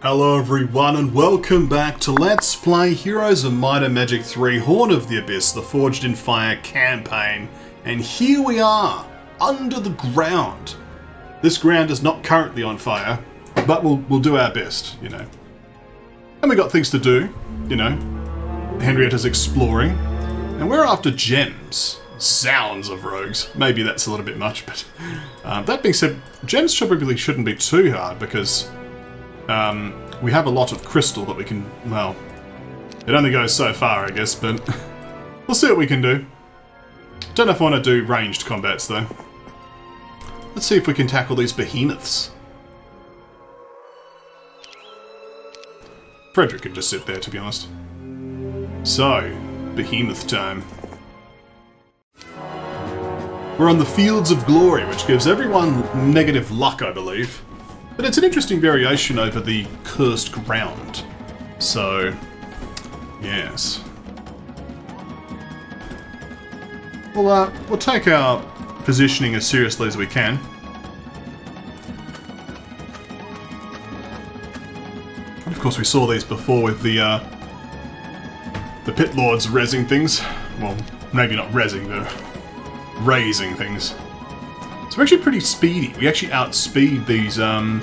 Hello everyone and welcome back to Let's Play Heroes of Might and Magic 3 Horn of the Abyss, the Forged in Fire campaign. And here we are, under the ground. This ground is not currently on fire, but we'll do our best, you know. And we got things to do, you know. Henrietta's exploring, and we're after gems. Sounds of rogues. Maybe that's a little bit much, but that being said, gems probably shouldn't be too hard because we have a lot of crystal that we can, well, it only goes so far, I guess, but we'll see what we can do. Don't know if I want to do ranged combats, though. Let's see if we can tackle these behemoths. Frederick can just sit there, to be honest. So, behemoth time. We're on the Fields of Glory, which gives everyone negative luck, I believe. But it's an interesting variation over the cursed ground. So, yes. We'll take our positioning as seriously as we can. And of course, we saw these before with the pit lords rezzing things. Well, maybe not rezzing, but raising things. So we're actually pretty speedy. We actually outspeed these, our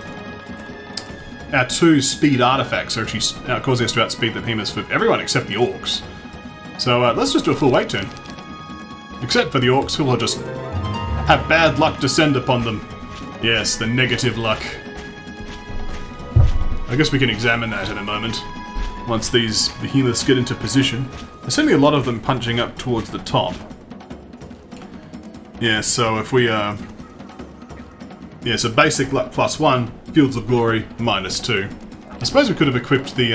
two speed artifacts are actually causing us to outspeed the behemoths for everyone except the orcs. So let's just do a full weight turn. Except for the orcs, who will just have bad luck descend upon them. Yes, the negative luck. I guess we can examine that in a moment, once these behemoths get into position. There's certainly a lot of them punching up towards the top. Yeah, so if we, yeah, so basic luck +1, Fields of Glory -2. I suppose we could have equipped the,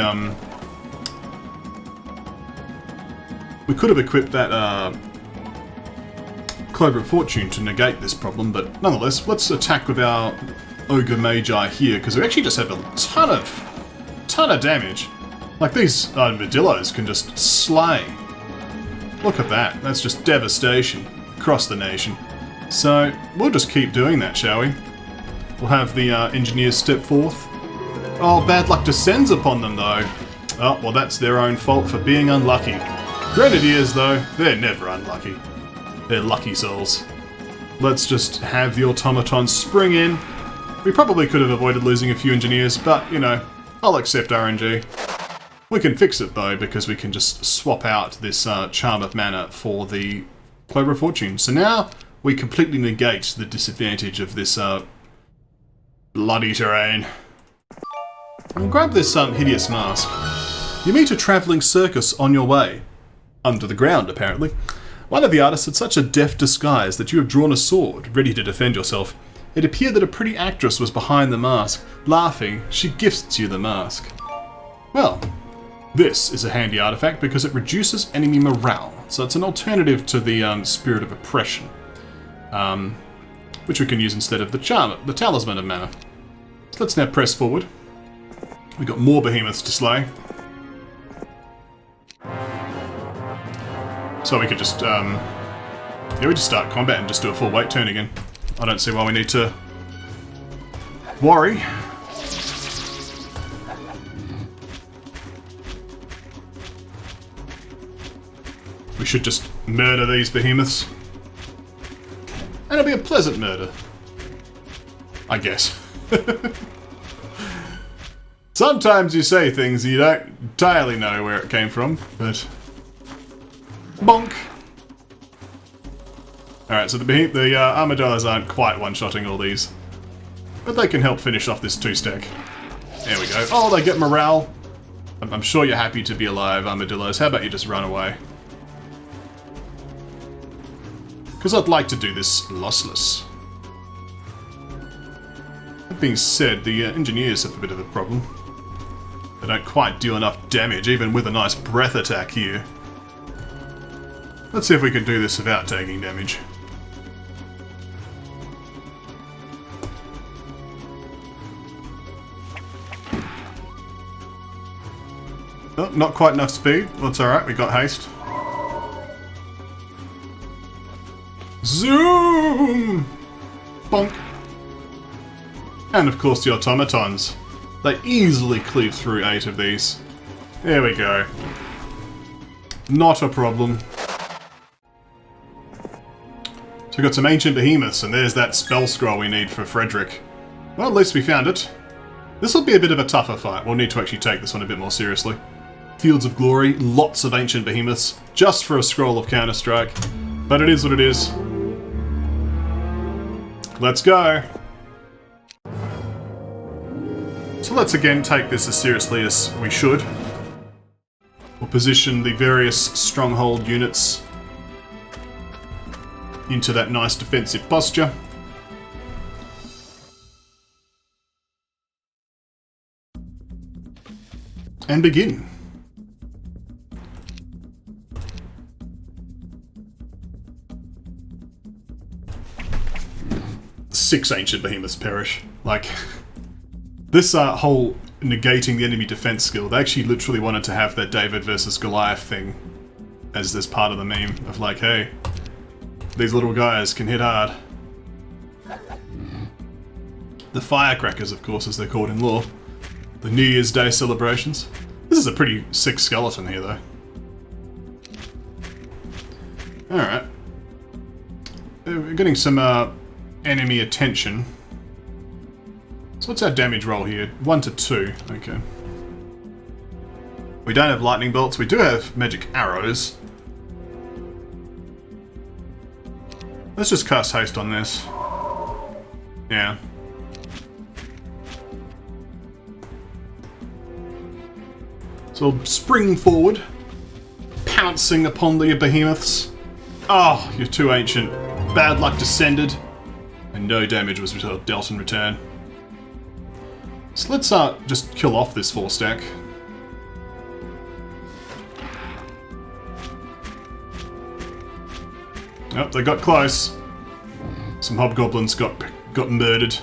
we could have equipped that, Clover of Fortune to negate this problem, but nonetheless, let's attack with our Ogre Magi here, because we actually just have a ton of damage. Like, these armadillos can just slay. Look at that, that's just devastation across the nation. So, we'll just keep doing that, shall we? We'll have the engineers step forth. Oh, bad luck descends upon them, though. Oh, well, that's their own fault for being unlucky. Grenadiers, though, they're never unlucky. They're lucky souls. Let's just have the automatons spring in. We probably could have avoided losing a few engineers, but, you know, I'll accept RNG. We can fix it, though, because we can just swap out this Charm of Mana for the Clover of Fortune. So now we completely negate the disadvantage of this bloody terrain. We'll grab this hideous mask. You meet a travelling circus on your way. Under the ground, apparently. One of the artists had such a deft disguise that you have drawn a sword, ready to defend yourself. It appeared that a pretty actress was behind the mask. Laughing, she gifts you the mask. Well, this is a handy artifact because it reduces enemy morale, so it's an alternative to the Spirit of Oppression, which we can use instead of the Talisman of Mana. So let's now press forward. We've got more behemoths to slay. So we could just, yeah, we just start combat and just do a full weight turn again. I don't see why we need to worry. We should just murder these behemoths. And it'll be a pleasant murder. I guess. Sometimes you say things you don't entirely know where it came from, but bonk! Alright, so the armadillos aren't quite one-shotting all these. But they can help finish off this two-stack. There we go. Oh, they get morale. I'm sure you're happy to be alive, armadillos. How about you just run away? Because I'd like to do this lossless. That being said, the engineers have a bit of a problem. They don't quite do enough damage, even with a nice breath attack here. Let's see if we can do this without taking damage. Oh, not quite enough speed. Well, it's alright, we got haste. Zoom! Bonk! And of course the automatons. They easily cleave through 8 of these. There we go. Not a problem. So we've got some ancient behemoths, and there's that spell scroll we need for Frederick. Well, at least we found it. This will be a bit of a tougher fight. We'll need to actually take this one a bit more seriously. Fields of Glory, lots of ancient behemoths, just for a scroll of Counterstrike. But it is what it is. Let's go! So let's again take this as seriously as we should. We'll position the various stronghold units into that nice defensive posture. And begin. Six ancient behemoths perish. Like, this whole negating the enemy defense skill, they actually literally wanted to have that David versus Goliath thing as this part of the meme of like, hey, these little guys can hit hard. The firecrackers, of course, as they're called in lore. The New Year's Day celebrations. This is a pretty sick skeleton here, though. Alright. We're getting some enemy attention. So what's our damage roll here? 1 to 2. Okay. We don't have lightning bolts. We do have magic arrows. Let's just cast haste on this. Yeah. So we'll spring forward, pouncing upon the behemoths. Oh, you're too ancient. Bad luck descended. And no damage was dealt in return. So let's just kill off this 4-stack. Oh, they got close. Some hobgoblins got murdered.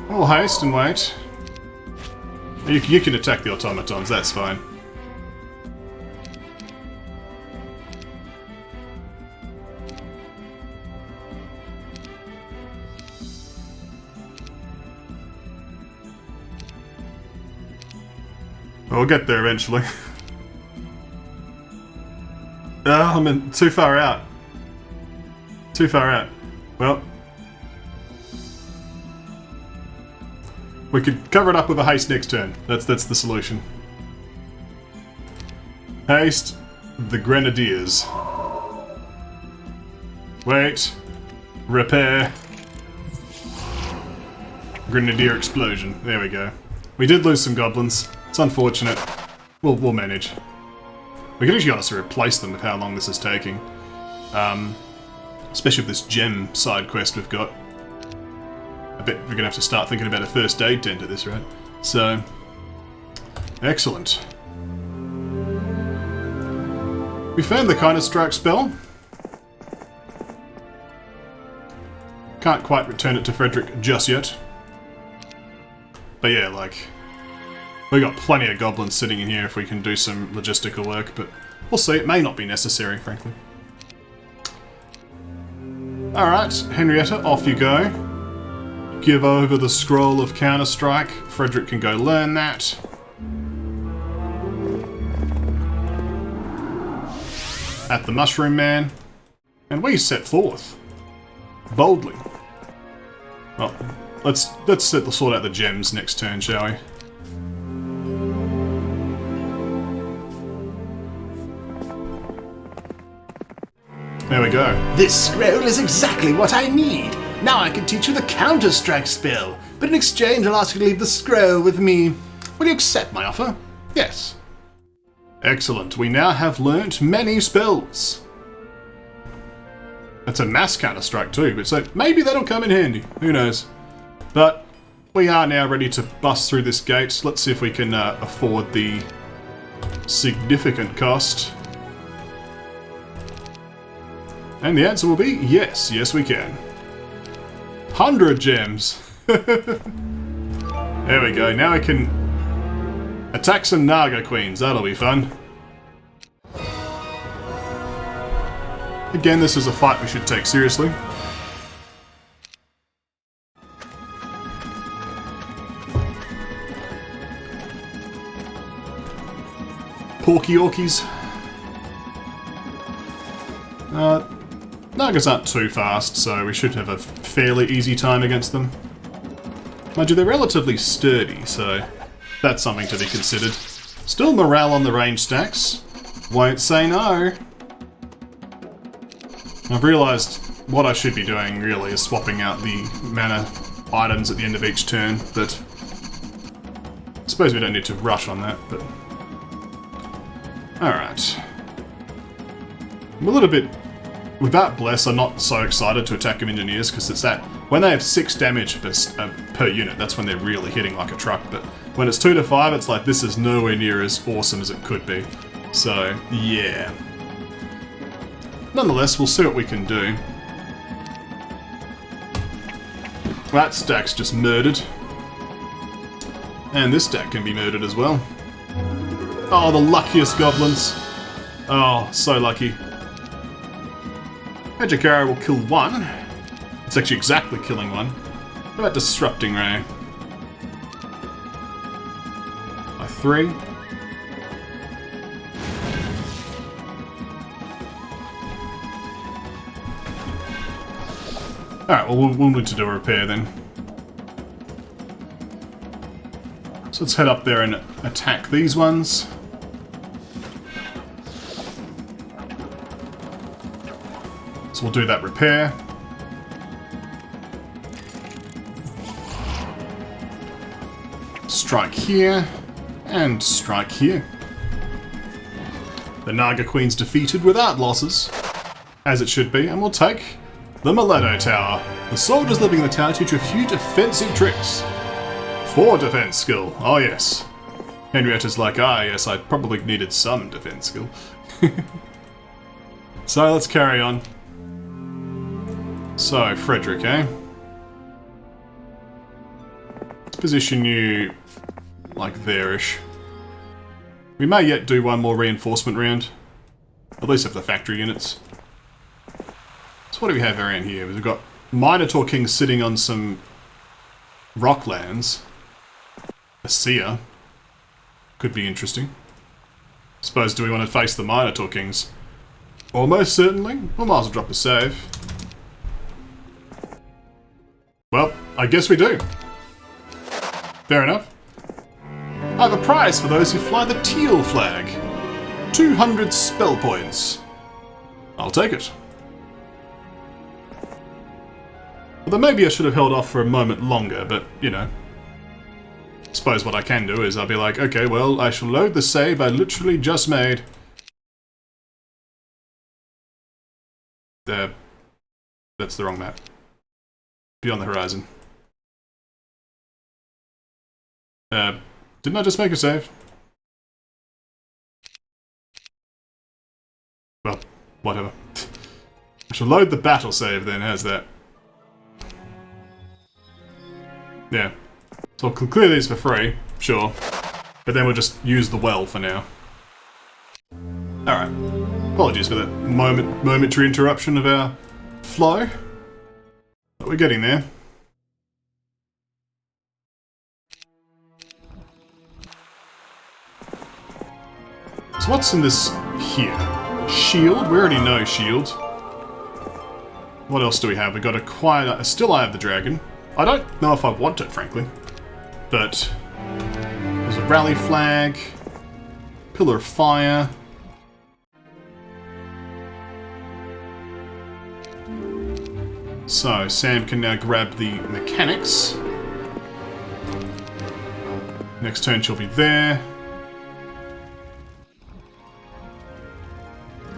I'll haste and wait. You can attack the automatons, that's fine. We'll get there eventually. Oh, I'm too far out. Too far out. Well, we could cover it up with a haste next turn. That's the solution. Haste the Grenadiers. Wait. Repair. Grenadier explosion. There we go. We did lose some goblins. It's unfortunate. We'll manage. We can actually honestly replace them with how long this is taking. Especially with this gem side quest we've got. I bet we're gonna have to start thinking about a first aid tent at this rate. So, excellent. We found the Counterstrike spell. Can't quite return it to Frederick just yet. But yeah, like, we got plenty of goblins sitting in here if we can do some logistical work, but we'll see. It may not be necessary, frankly. Alright, Henrietta, off you go. Give over the scroll of Counterstrike. Frederick can go learn that. At the Mushroom Man. And we set forth. Boldly. Well, let's sort out the gems next turn, shall we? There we go. This scroll is exactly what I need. Now I can teach you the Counterstrike spell, but in exchange I'll ask you to leave the scroll with me. Will you accept my offer? Yes. Excellent. We now have learnt many spells. It's a mass Counterstrike too, but so maybe that'll come in handy. Who knows? But we are now ready to bust through this gate. Let's see if we can afford the significant cost. And the answer will be yes. Yes, we can. 100 gems. There we go. Now we can attack some Naga Queens. That'll be fun. Again, this is a fight we should take seriously. porky orkies. Nagas aren't too fast, so we should have a fairly easy time against them. Mind you, they're relatively sturdy, so that's something to be considered. Still morale on the range stacks. Won't say no. I've realised what I should be doing, really, is swapping out the mana items at the end of each turn, but I suppose we don't need to rush on that, but... Alright. I'm a little bit... With that Bless, I'm not so excited to attack Engineers, because it's that... When they have 6 damage per unit, that's when they're really hitting like a truck, but when it's 2 to 5, it's like, this is nowhere near as awesome as it could be. So, yeah. Nonetheless, we'll see what we can do. That stack's just murdered. And this stack can be murdered as well. Oh, the luckiest goblins. Oh, so lucky. Magikara will kill 1. It's actually exactly killing 1. What about Disrupting Ray? By 3. Alright, well, we'll need to do a repair then. So let's head up there and attack these ones. So we'll do that repair. Strike here, and strike here. The Naga Queen's defeated without losses, as it should be, and we'll take the Mileto Tower. The soldiers living in the tower teach a few defensive tricks. 4 defense skill, oh yes. Henrietta's like, ah yes, I probably needed some defense skill. So let's carry on. So, Frederick, eh? Let's position you like there-ish. We may yet do one more reinforcement round. At least of the factory units. So what do we have around here? We've got Minotaur King sitting on some rocklands. A seer. Could be interesting. Suppose, do we want to face the Minotaur Kings? Almost certainly. We might as well drop a save. Well, I guess we do. Fair enough. I have a prize for those who fly the teal flag. 200 spell points. I'll take it. Although maybe I should have held off for a moment longer, but, you know. Suppose what I can do is I'll be like, okay, well, I shall load the save I literally just made. There. That's the wrong map. Beyond the horizon. Didn't I just make a save? Well, whatever. I shall load the battle save then, how's that? Yeah. So I'll clear these for free, sure. But then we'll just use the well for now. Alright. Apologies for that momentary interruption of our flow. But we're getting there. So what's in this here? Shield? We already know shield. What else do we have? We got a still Eye of the Dragon. I don't know if I want it, frankly. But there's a rally flag, pillar of fire. So Sam can now grab the mechanics. Next turn she'll be there.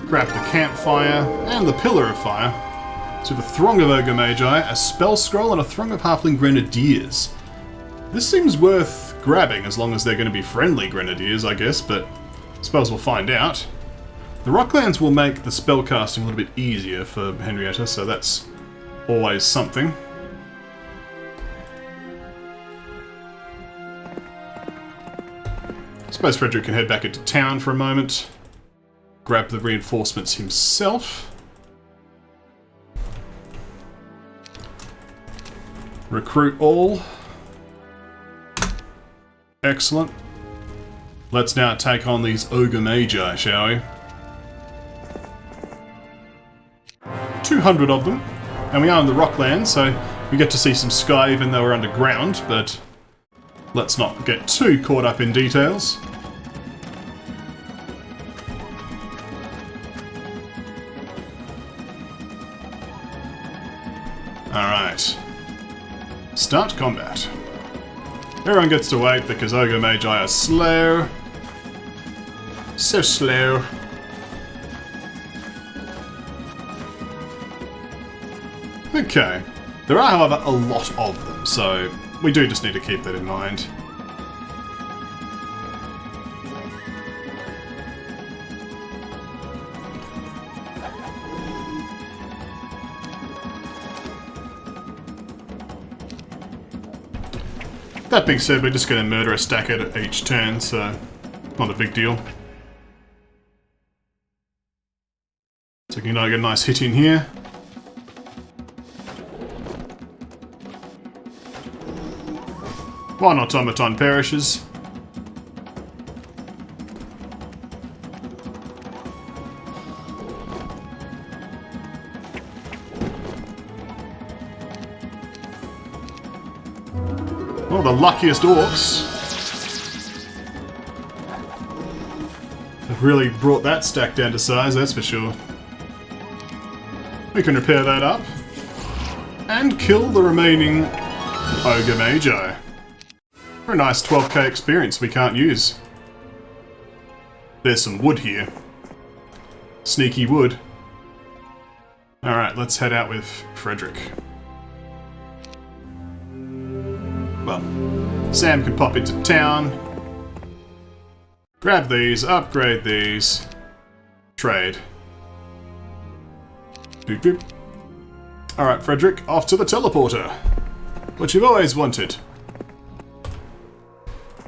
Grab the campfire and the pillar of fire. So we have a throng of ogre magi, a spell scroll, and a throng of halfling grenadiers. This seems worth grabbing as long as they're going to be friendly grenadiers, I guess, but I suppose we'll find out. The Rocklands will make the spellcasting a little bit easier for Henrietta, so that's always something. I suppose Frederick can head back into town for a moment. Grab the reinforcements himself. Recruit all. Excellent. Let's now take on these ogre magi, shall we? 200 of them, and we are in the Rockland, so we get to see some sky even though we're underground, but let's not get too caught up in details. Alright. Start combat. Everyone gets to wait because ogre magi are slow. So slow. Okay. There are, however, a lot of them, so we do just need to keep that in mind. That being said, we're just going to murder a stack at each turn, so not a big deal. So we can get a nice hit in here. One automaton perishes. Oh, the luckiest orcs have really brought that stack down to size, that's for sure. We can repair that up and kill the remaining ogre magi. For a nice 12k experience we can't use. There's some wood here. Sneaky wood. Alright, let's head out with Frederick. Well, Sam can pop into town. Grab these, upgrade these. Trade. Doop doop. Alright, Frederick, off to the teleporter. What you've always wanted.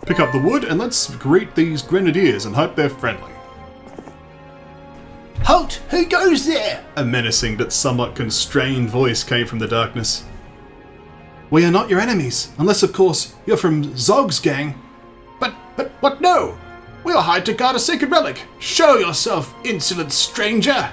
Pick up the wood and let's greet these grenadiers and hope they're friendly. Halt! Who goes there? A menacing but somewhat constrained voice came from the darkness. We are not your enemies, unless of course you're from Zog's gang. But what no? We are hired to guard a sacred relic. Show yourself, insolent stranger!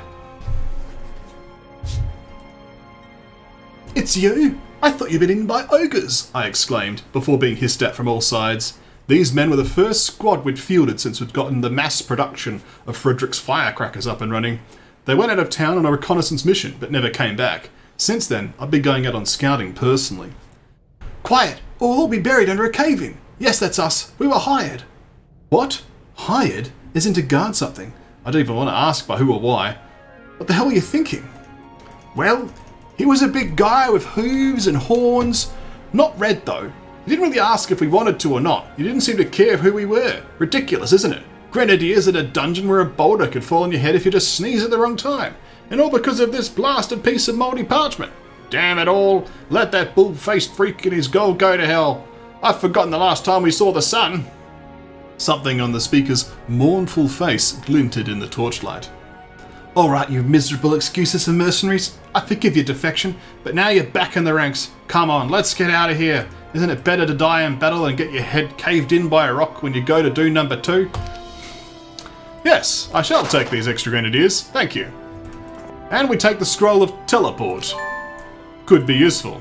It's you? I thought you'd been eaten by ogres, I exclaimed, before being hissed at from all sides. These men were the first squad we'd fielded since we'd gotten the mass production of Frederick's firecrackers up and running. They went out of town on a reconnaissance mission, but never came back. Since then, I've been going out on scouting personally. Quiet, or we'll all be buried under a cave-in. Yes, that's us. We were hired. What? Hired? Isn't to guard something? I don't even want to ask by who or why. What the hell were you thinking? Well, he was a big guy with hooves and horns. Not red, though. He didn't really ask if we wanted to or not. He didn't seem to care who we were. Ridiculous, isn't it? Grenadiers in a dungeon where a boulder could fall on your head if you just sneeze at the wrong time. And all because of this blasted piece of mouldy parchment. Damn it all. Let that bull-faced freak and his gold go to hell. I've forgotten the last time we saw the sun. Something on the speaker's mournful face glinted in the torchlight. All right, you miserable excuses for mercenaries. I forgive your defection, but now you're back in the ranks. Come on, let's get out of here. Isn't it better to die in battle and get your head caved in by a rock when you go to do number 2? Yes, I shall take these extra grenadiers, thank you. And we take the scroll of teleport. Could be useful.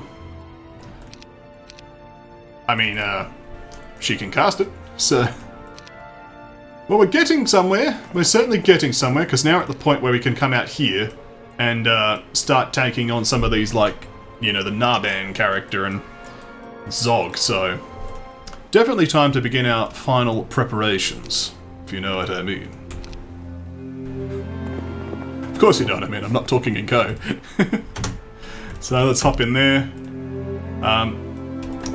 I mean, she can cast it, so... Well, we're getting somewhere. We're certainly getting somewhere, because now we're at the point where we can come out here and start taking on some of these, like, you know, the Narban character and Zog, so... Definitely time to begin our final preparations, if you know what I mean. Of course you know what I mean, I'm not talking in code. So let's hop in there.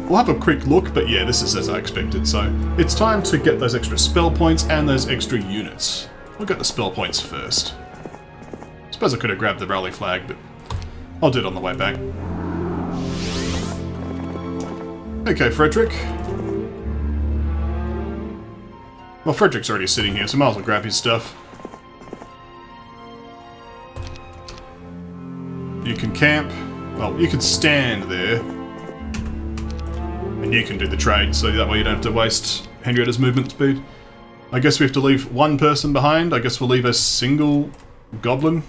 We'll have a quick look, but yeah, this is as I expected. So it's time to get those extra spell points and those extra units. We'll get the spell points first. I suppose I could have grabbed the rally flag, but I'll do it on the way back. Okay, Frederick. Well, Frederick's already sitting here, so might as well grab his stuff. You can camp. Well, you can stand there. And you can do the trade, so that way you don't have to waste Henrietta's movement speed. I guess we have to leave one person behind. I guess we'll leave a single goblin.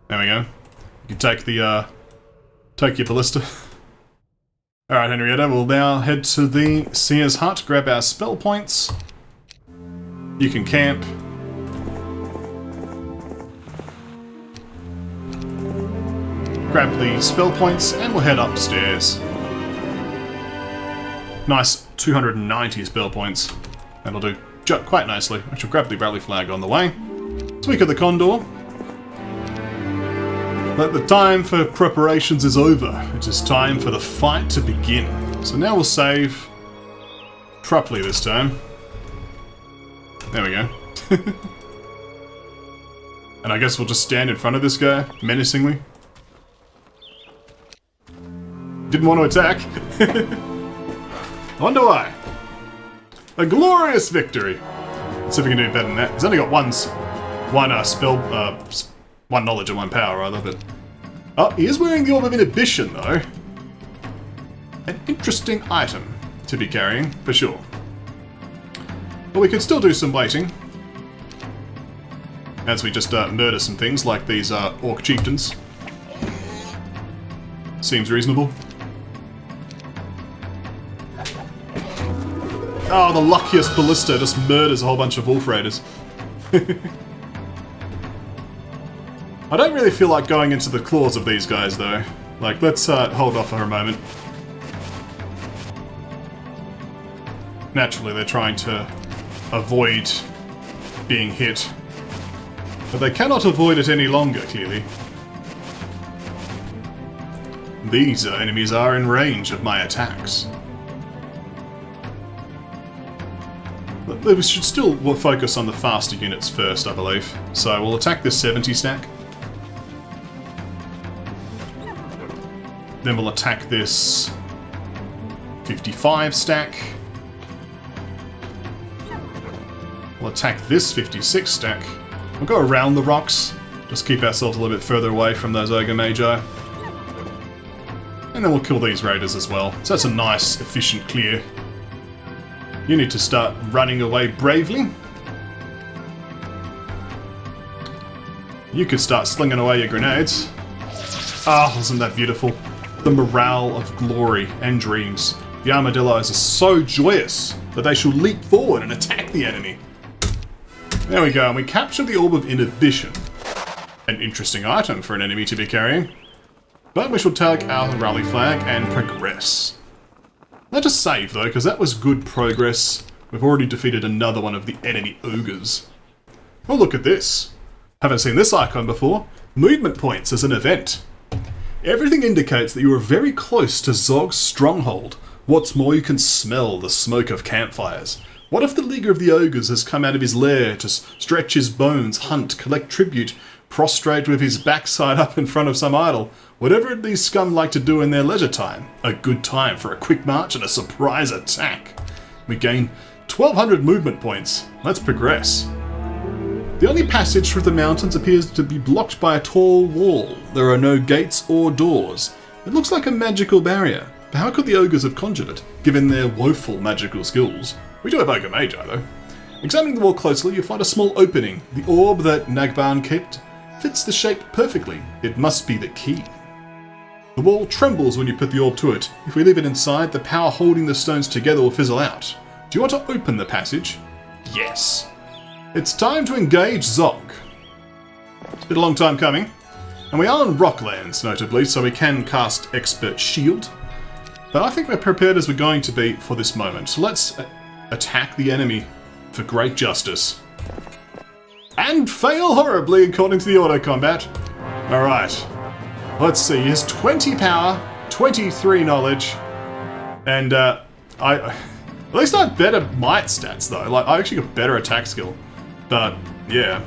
There we go. You can take the, take your ballista. Alright, Henrietta, we'll now head to the Seer's Hut, grab our spell points. You can camp. Grab the spell points, and we'll head upstairs. Nice 290 spell points. That'll do quite nicely. I shall grab the rally flag on the way. Tweak of the Condor. But the time for preparations is over. It is time for the fight to begin. So now we'll save properly this time. There we go. And I guess we'll just stand in front of this guy, menacingly. Didn't want to attack. I wonder why. A glorious victory. Let's see if we can do better than that. He's only got one knowledge and one power, rather, but... Oh, he is wearing the Orb of Inhibition, though. An interesting item to be carrying, for sure. But we could still do some waiting. As we just murder some things, like these orc chieftains. Seems reasonable. Oh, the luckiest ballista just murders a whole bunch of wolf raiders. I don't really feel like going into the claws of these guys, though. Like, let's hold off for a moment. Naturally, they're trying to avoid being hit. But they cannot avoid it any longer, clearly. These enemies are in range of my attacks. But we should still focus on the faster units first, I believe. So we'll attack this 70 stack. Then we'll attack this 55 stack. We'll attack this 56 stack. We'll go around the rocks. Just keep ourselves a little bit further away from those ogre magi. And then we'll kill these raiders as well. So that's a nice, efficient clear. You need to start running away bravely. You could start slinging away your grenades. Ah, isn't that beautiful? The morale of glory and dreams. The armadillos are so joyous that they shall leap forward and attack the enemy. There we go, and we captured the Orb of Inhibition. An interesting item for an enemy to be carrying. But we shall take our rally flag and progress. Let us save, though, because that was good progress. We've already defeated another one of the enemy ogres. Oh, look at this. Haven't seen this icon before. Movement points as an event. Everything indicates that you are very close to Zog's stronghold. What's more, you can smell the smoke of campfires. What if the leader of the ogres has come out of his lair to stretch his bones, hunt, collect tribute, prostrate with his backside up in front of some idol? Whatever these scum like to do in their leisure time. A good time for a quick march and a surprise attack. We gain 1200 movement points. Let's progress. The only passage through the mountains appears to be blocked by a tall wall. There are no gates or doors. It looks like a magical barrier. But how could the ogres have conjured it, given their woeful magical skills? We do have ogre magi, though. Examining the wall closely, you find a small opening. The orb that Nagban kept fits the shape perfectly. It must be the key. The wall trembles when you put the orb to it. If we leave it inside, the power holding the stones together will fizzle out. Do you want to open the passage? Yes. It's time to engage Zog. It's been a long time coming. And we are on Rocklands, notably, so we can cast Expert Shield. But I think we're prepared as we're going to be for this moment. So let's attack the enemy for great justice. And fail horribly according to the auto combat. Alright. Let's see, he has 20 power, 23 knowledge, and at least I have better might stats though. Like, I actually got better attack skill. But, yeah.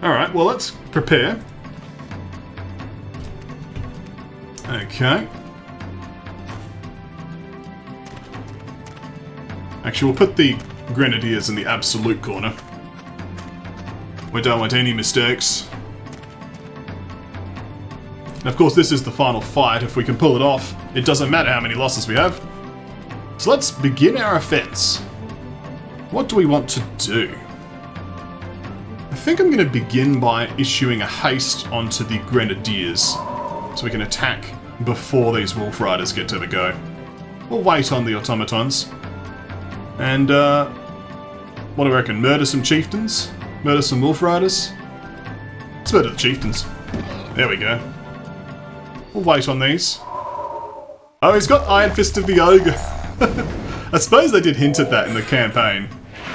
Alright, well, let's prepare. Okay. Actually, we'll put the Grenadiers in the absolute corner. We don't want any mistakes. And of course, this is the final fight. If we can pull it off, it doesn't matter how many losses we have. So let's begin our offense. What do we want to do? I think I'm going to begin by issuing a haste onto the grenadiers, so we can attack before these wolf riders get to the go. We'll wait on the automatons. And, what do I reckon? Murder some chieftains? Murder some wolf riders? Let's murder the chieftains. There we go. We'll wait on these. Oh, he's got Iron Fist of the Ogre. I suppose they did hint at that in the campaign,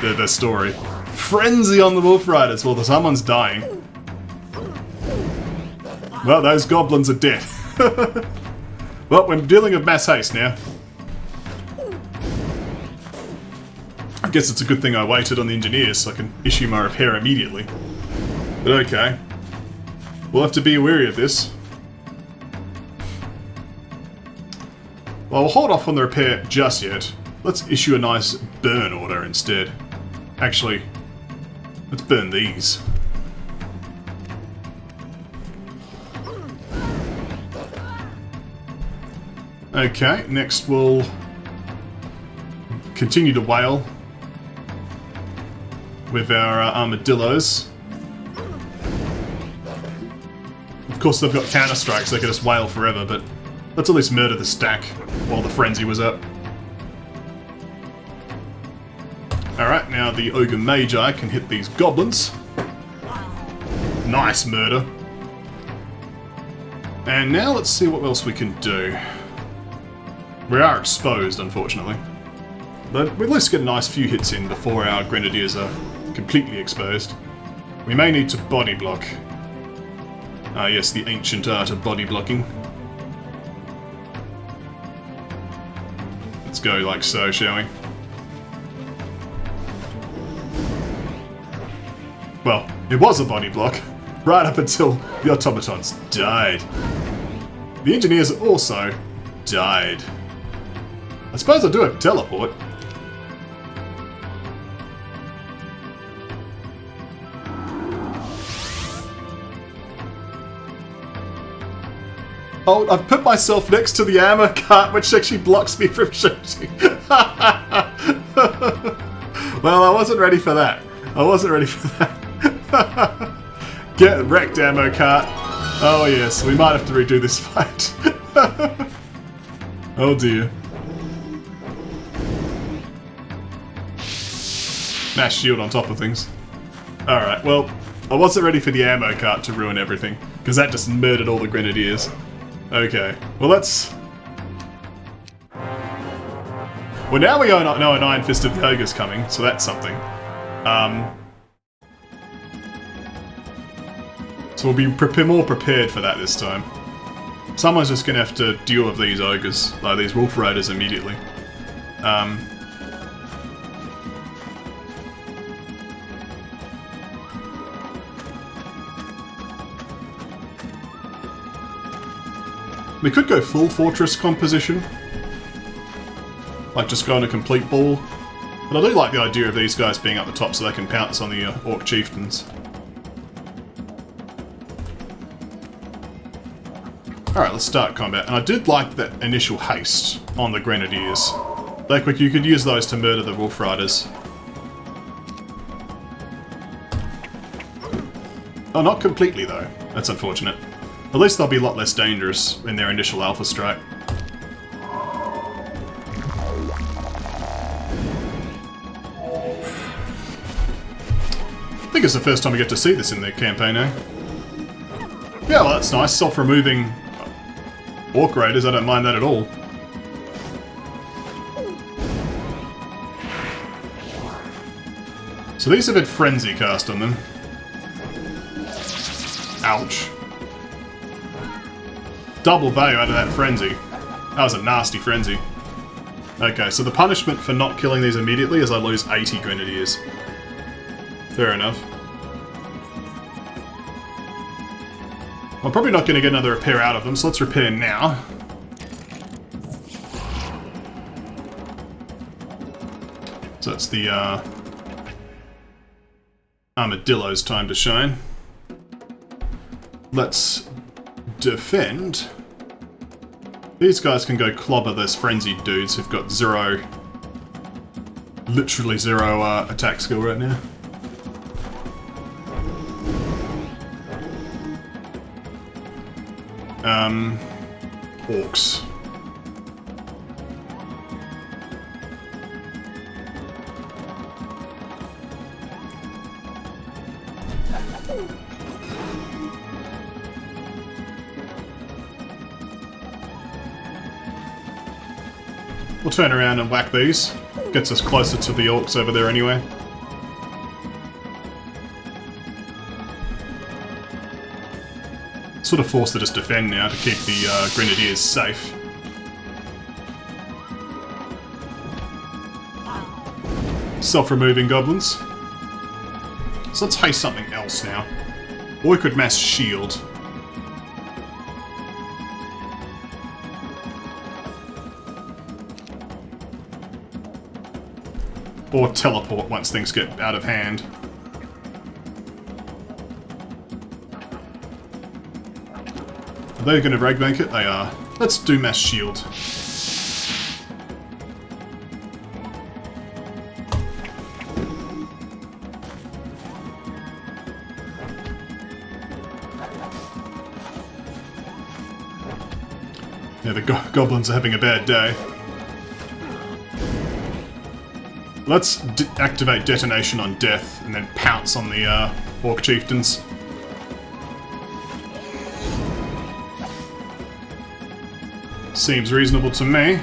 the story. Frenzy on the wolf riders. Well, someone's dying. Well, those goblins are dead. Well, we're dealing with mass haste now. I guess it's a good thing I waited on the engineers so I can issue my repair immediately. But okay. We'll have to be wary of this. Well, we'll hold off on the repair just yet. Let's issue a nice burn order instead. Actually, let's burn these. Okay, next we'll continue to wail with our armadillos. Of course, they've got Counterstrike, so they can just wail forever, but let's at least murder the stack while the frenzy was up. Alright, now the Ogre Magi can hit these goblins. Nice murder. And now let's see what else we can do. We are exposed, unfortunately. But we'll at least get a nice few hits in before our grenadiers are completely exposed. We may need to body block. Ah yes, the ancient art of body blocking. Let's go like so, shall we? Well, it was a body block, right up until the automatons died. The engineers also died. I suppose I'll do a teleport. Oh, I've put myself next to the ammo cart, which actually blocks me from shooting. Well, I wasn't ready for that. I wasn't ready for that. Get wrecked, ammo cart. Oh yes, we might have to redo this fight. Oh dear. Mass shield on top of things. Alright, well, I wasn't ready for the ammo cart to ruin everything, because that just murdered all the grenadiers. Okay, well let's... Well, now we know an Iron Fist of the Ogre's coming, so that's something. So we'll be more prepared for that this time. Someone's just gonna have to deal with these ogres, like these wolf raiders, immediately. We could go full fortress composition. Like just go on a complete ball. But I do like the idea of these guys being up the top so they can pounce on the orc chieftains. Alright, let's start combat. And I did like that initial haste on the grenadiers. Like, you could use those to murder the wolf riders. Oh, not completely though. That's unfortunate. At least they'll be a lot less dangerous in their initial alpha strike. I think it's the first time we get to see this in the campaign, eh? Yeah, well that's nice. Self-removing orc raiders, I don't mind that at all. So these have had frenzy cast on them. Ouch. Double value out of that frenzy. That was a nasty frenzy. Okay, so the punishment for not killing these immediately is I lose 80 grenadiers. Fair enough. I'm probably not going to get another repair out of them, so let's repair now. So it's the armadillo's time to shine. Let's defend. These guys can go clobber those frenzied dudes who've got 0 Literally 0 attack skill right now. Orcs. We'll turn around and whack these. Gets us closer to the orcs over there anyway. Sort of forced to just defend now to keep the grenadiers safe. Self-removing goblins. So let's haste something else now. Or we could mass shield. Or teleport once things get out of hand. Are they going to rag bank it? They are. Let's do mass shield. Yeah, the goblins are having a bad day. Let's activate detonation on death and then pounce on the orc chieftains. Seems reasonable to me.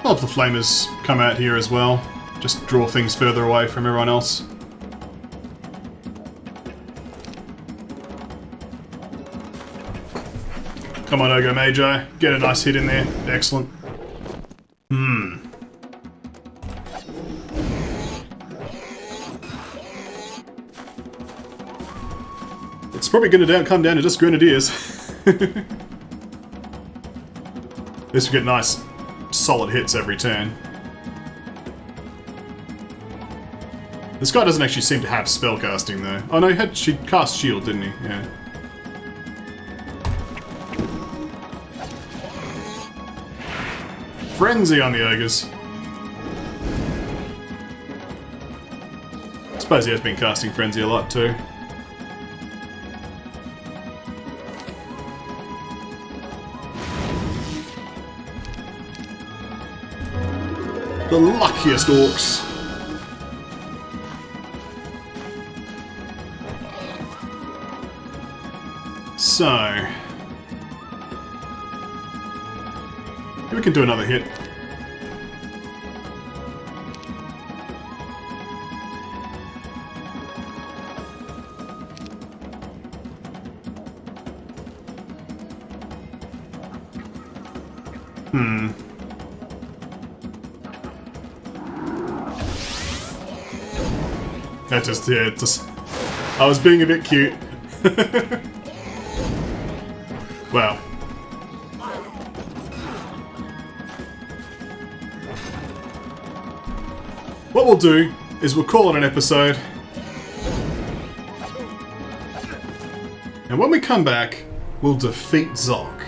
I'll have the flamers come out here as well. Just draw things further away from everyone else. Come on, Ogre Magi. Get a nice hit in there. Excellent. It's probably going to come down to just grenadiers. At least we get nice, solid hits every turn. This guy doesn't actually seem to have spellcasting though. Oh no, she cast shield, didn't he? Yeah. Frenzy on the ogres. I suppose he has been casting Frenzy a lot too. The luckiest orcs. So... maybe we can do another hit. That just, yeah, just... I was being a bit cute. Wow. What we'll do is we'll call it an episode. And when we come back, we'll defeat Zog.